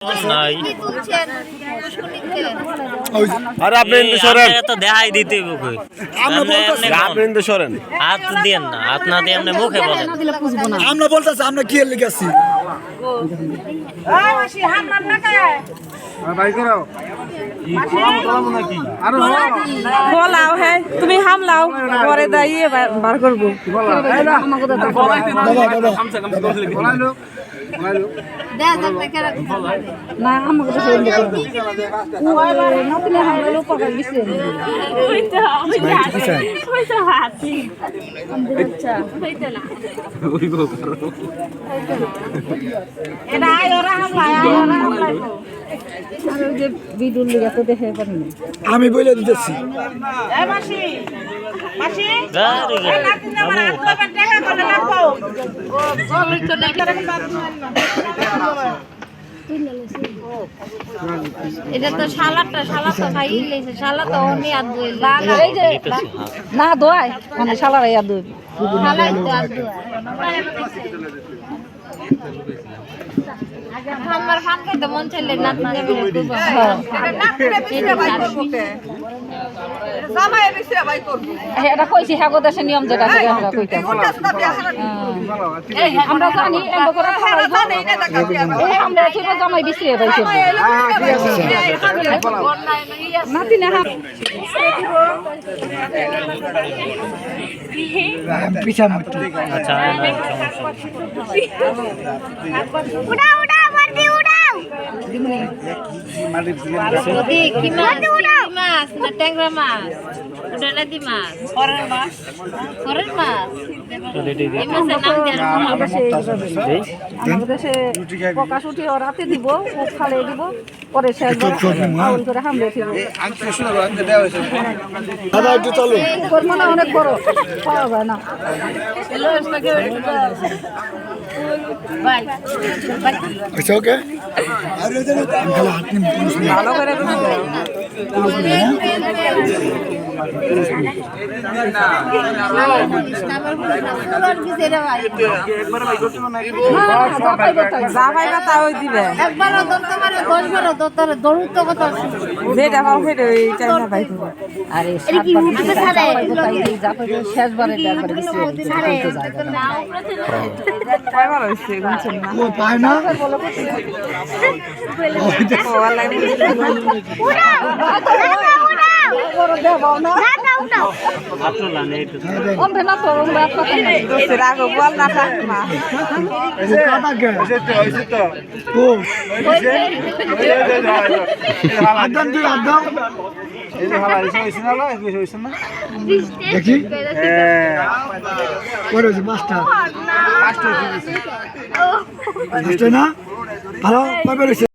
নাই আরে আপনি কিন্তু সরেন, তো দেখাই দিতে কই আপনি কিন্তু সরেন। হাত দেন না, হাত না দিয়ে আপনি মুখে বলেন। আমরা বলতেছি আমরা কি এর লিখেছি বলাও হ্যাঁ তুমি হামলাও পরে দাঁড়িয়ে বার করবো না আমাকে তো নতুন হামলা উপকার দিচ্ছে আমি বলে দিতেছি এটা তো শালা তো খাই লেছে শালা তো অনি আর দুই না দোয়াই মানে শালারাই আর দুই শালাই তো আর দুই আমার ফান খাইতে মন চাইলে নাতি দেবে খুব এটা কইছি হ্যাঁ দেশে নিয়ম যেটা সেটা কইতাম আমরা জানি এমন করে আমরা ছোট জামাই দিছি ভাই নাতি না পিছা মত আচ্ছা উড়াও উড়াও মারবি উড়াও কি মাছ মাছ না ট্যাংরা মাছ ওটা নদী মাছ ফরের মাছ এই মাছের নাম দেন আমাদের দেশে প্রকাশ উঠে রাতে দিব ও খালে দিব পরে শেষ করে হামলে দিব দাদা একটু চলো কর্মনা অনেক বড় পাওয়া যায় না আচ্ছা ওকে ভালো করে পায় না দেখি মাছটা না ভালো